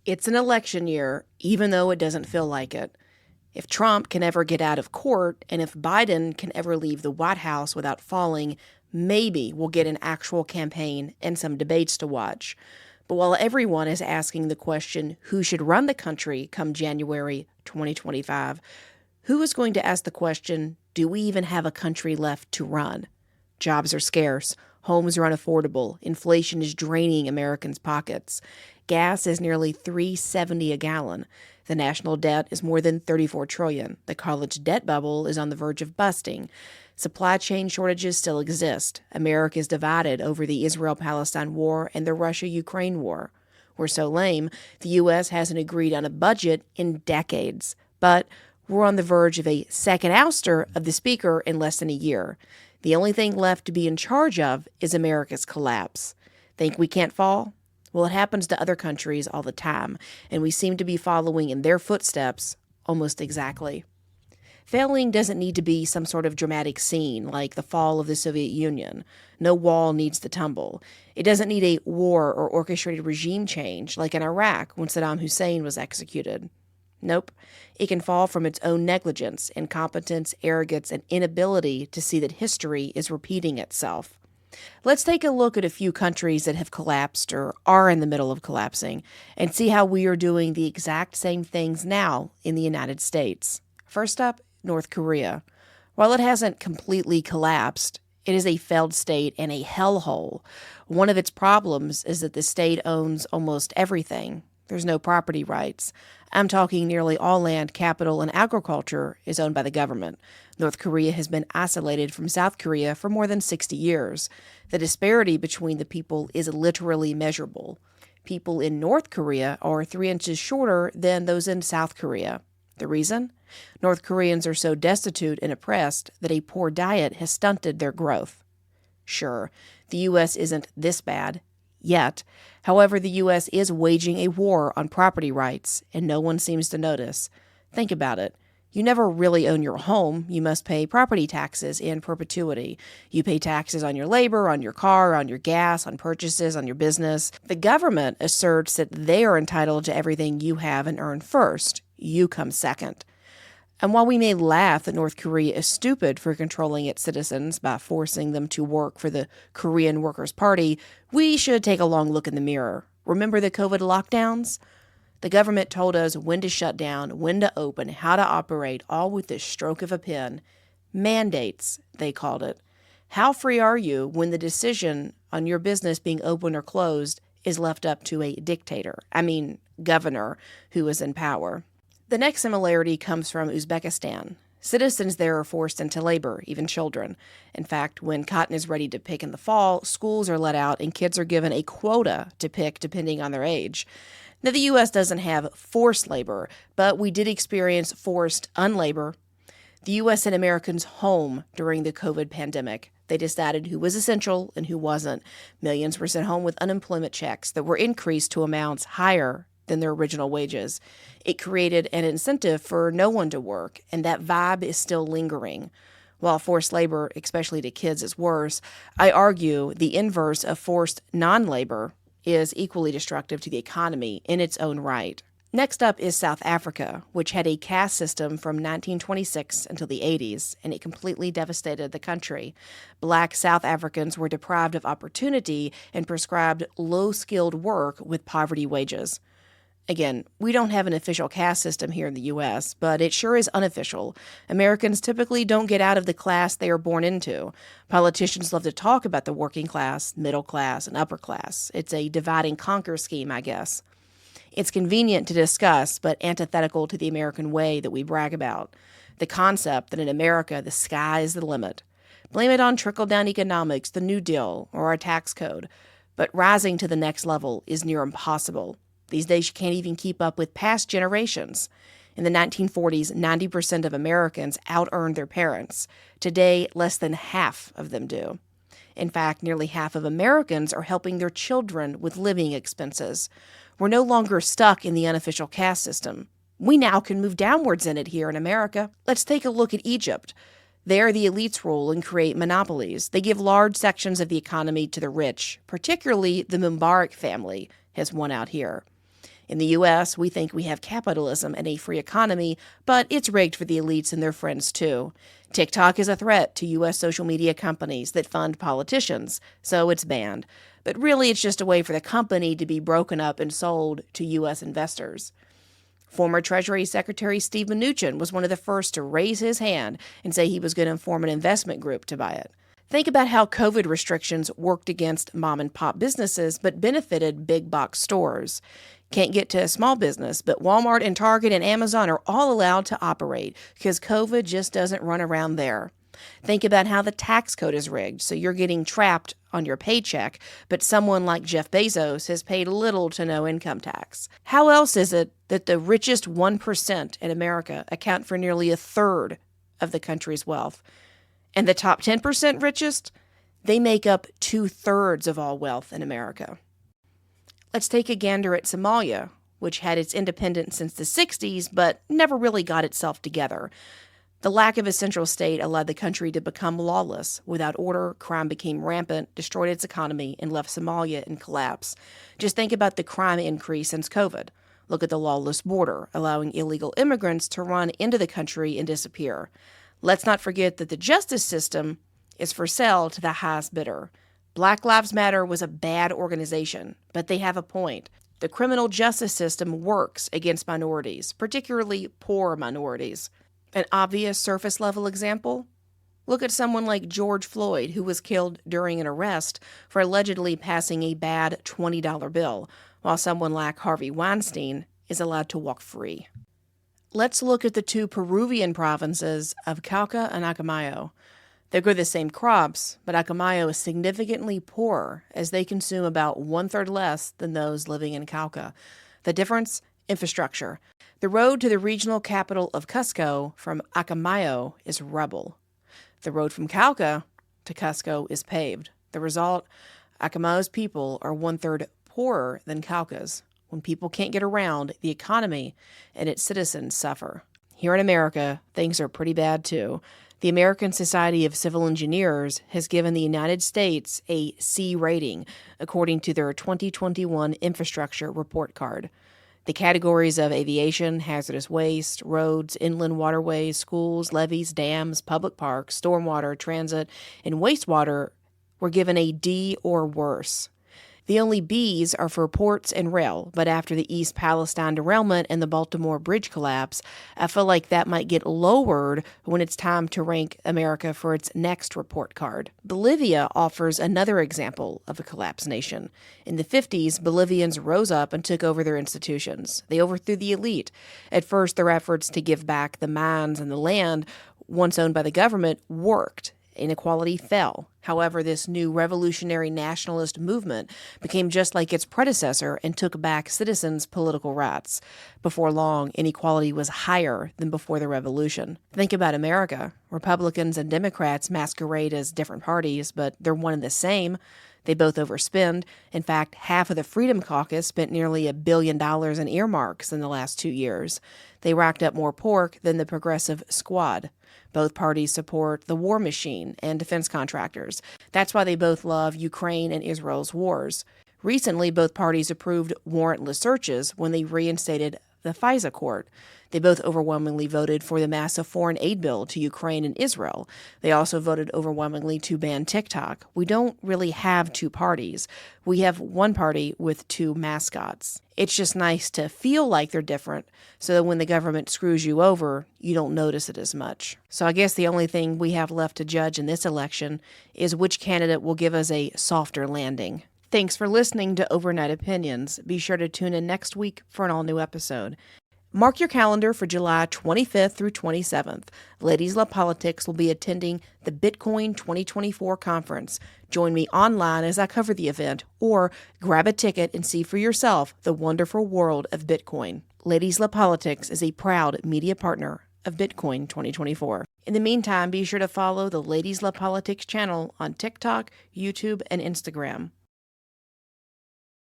It's an election year, even though it doesn't feel like it. If Trump can ever get out of court, and if Biden can ever leave the White House without falling, maybe we'll get an actual campaign and some debates to watch. But while everyone is asking the question, who should run the country come January 2025, who is going to ask the question, do we even have a country left to run? Jobs are scarce. Homes are unaffordable. Inflation is draining Americans' pockets. Gas is nearly $3.70 a gallon. The national debt is more than $34 trillion. The college debt bubble is on the verge of busting. Supply chain shortages still exist. America is divided over the Israel Palestine war and the Russia-Ukraine war. We're so lame, the U.S. hasn't agreed on a budget in decades. But we're on the verge of a second ouster of the speaker in less than a year. The only thing left to be in charge of is America's collapse. Think we can't fall? Well, it happens to other countries all the time, and we seem to be following in their footsteps almost exactly. Failing doesn't need to be some sort of dramatic scene like the fall of the Soviet Union. No wall needs to tumble. It doesn't need a war or orchestrated regime change like in Iraq when Saddam Hussein was executed. Nope. It can fall from its own negligence, incompetence, arrogance, and inability to see that history is repeating itself. Let's take a look at a few countries that have collapsed or are in the middle of collapsing and see how we are doing the exact same things now in the United States. First up, North Korea. While it hasn't completely collapsed, it is a failed state and a hellhole. One of its problems is that the state owns almost everything. There's no property rights. I'm talking nearly all land, capital, and agriculture is owned by the government. North Korea has been isolated from South Korea for more than 60 years. The disparity between the people is literally measurable. People in North Korea are 3 inches shorter than those in South Korea. The reason? North Koreans are so destitute and oppressed that a poor diet has stunted their growth. Sure, the U.S. isn't this bad. Yet. However, the U.S. is waging a war on property rights, and no one seems to notice. Think about it. You never really own your home. You must pay property taxes in perpetuity. You pay taxes on your labor, on your car, on your gas, on purchases, on your business. The government asserts that they are entitled to everything you have and earn first. You come second. And while we may laugh that North Korea is stupid for controlling its citizens by forcing them to work for the Korean Workers' Party, we should take a long look in the mirror. Remember the COVID lockdowns? The government told us when to shut down, when to open, how to operate, all with the stroke of a pen. Mandates, they called it. How free are you when the decision on your business being open or closed is left up to a governor who is in power? The next similarity comes from Uzbekistan. Citizens there are forced into labor, even children. In fact, when cotton is ready to pick in the fall, schools are let out and kids are given a quota to pick depending on their age. Now, the U.S. doesn't have forced labor, but we did experience forced unlabor. The U.S. sent Americans home during the COVID pandemic. They decided who was essential and who wasn't. Millions were sent home with unemployment checks that were increased to amounts higher than their original wages. It created an incentive for no one to work, and that vibe is still lingering. While forced labor, especially to kids, is worse, I argue the inverse of forced non-labor is equally destructive to the economy in its own right. Next up is South Africa, which had a caste system from 1926 until the 80s, and it completely devastated the country. Black South Africans were deprived of opportunity and prescribed low-skilled work with poverty wages. Again, we don't have an official caste system here in the U.S., but it sure is unofficial. Americans typically don't get out of the class they are born into. Politicians love to talk about the working class, middle class, and upper class. It's a divide and conquer scheme, I guess. It's convenient to discuss, but antithetical to the American way that we brag about. The concept that in America, the sky is the limit. Blame it on trickle-down economics, the New Deal, or our tax code. But rising to the next level is near impossible. These days, you can't even keep up with past generations. In the 1940s, 90% of Americans out-earned their parents. Today, less than half of them do. In fact, nearly half of Americans are helping their children with living expenses. We're no longer stuck in the unofficial caste system. We now can move downwards in it here in America. Let's take a look at Egypt. There, the elites rule and create monopolies. They give large sections of the economy to the rich, particularly the Mubarak family has won out here. In the U.S., we think we have capitalism and a free economy, but it's rigged for the elites and their friends too. TikTok is a threat to U.S. social media companies that fund politicians, so it's banned. But really, it's just a way for the company to be broken up and sold to U.S. investors. Former Treasury Secretary Steve Mnuchin was one of the first to raise his hand and say he was going to form an investment group to buy it. Think about how COVID restrictions worked against mom-and-pop businesses but benefited big-box stores. Can't get to a small business, but Walmart and Target and Amazon are all allowed to operate because COVID just doesn't run around there. Think about how the tax code is rigged, so you're getting trapped on your paycheck, but someone like Jeff Bezos has paid little to no income tax. How else is it that the richest 1% in America account for nearly a third of the country's wealth? And the top 10% richest, they make up 2/3 of all wealth in America. Let's take a gander at Somalia, which had its independence since the 60s, but never really got itself together. The lack of a central state allowed the country to become lawless. Without order, crime became rampant, destroyed its economy, and left Somalia in collapse. Just think about the crime increase since COVID. Look at the lawless border, allowing illegal immigrants to run into the country and disappear. Let's not forget that the justice system is for sale to the highest bidder. Black Lives Matter was a bad organization, but they have a point. The criminal justice system works against minorities, particularly poor minorities. An obvious surface-level example? Look at someone like George Floyd, who was killed during an arrest for allegedly passing a bad $20 bill, while someone like Harvey Weinstein is allowed to walk free. Let's look at the two Peruvian provinces of Cauca and Acomayo. They grow the same crops, but Acomayo is significantly poorer as they consume about 1/3 less than those living in Cauca. The difference? Infrastructure. The road to the regional capital of Cusco from Acomayo is rubble. The road from Cauca to Cusco is paved. The result? Acomayo's people are 1/3 poorer than Cauca's. When people can't get around, the economy and its citizens suffer. Here in America, things are pretty bad too. The American Society of Civil Engineers has given the United States a C rating, according to their 2021 infrastructure report card. The categories of aviation, hazardous waste, roads, inland waterways, schools, levees, dams, public parks, stormwater, transit, and wastewater were given a D or worse. The only Bs are for ports and rail, but after the East Palestine derailment and the Baltimore Bridge collapse, I feel like that might get lowered when it's time to rank America for its next report card. Bolivia offers another example of a collapsed nation. In the 50s, Bolivians rose up and took over their institutions. They overthrew the elite. At first, their efforts to give back the mines and the land once owned by the government worked. Inequality fell. However, this new revolutionary nationalist movement became just like its predecessor and took back citizens' political rights. Before long, inequality was higher than before the revolution. Think about America. Republicans and Democrats masquerade as different parties, but they're one and the same. They both overspend. In fact, half of the Freedom Caucus spent nearly $1 billion in earmarks in the last 2 years. They racked up more pork than the Progressive Squad. Both parties support the war machine and defense contractors. That's why they both love Ukraine and Israel's wars. Recently, both parties approved warrantless searches when they reinstated the FISA court. They both overwhelmingly voted for the massive foreign aid bill to Ukraine and Israel. They also voted overwhelmingly to ban TikTok. We don't really have two parties. We have one party with two mascots. It's just nice to feel like they're different so that when the government screws you over, you don't notice it as much. So I guess the only thing we have left to judge in this election is which candidate will give us a softer landing. Thanks for listening to Overnight Opinions. Be sure to tune in next week for an all-new episode. Mark your calendar for July 25th through 27th. Ladies Love Politics will be attending the Bitcoin 2024 conference. Join me online as I cover the event, or grab a ticket and see for yourself the wonderful world of Bitcoin. Ladies Love Politics is a proud media partner of Bitcoin 2024. In the meantime, be sure to follow the Ladies Love Politics channel on TikTok, YouTube, and Instagram.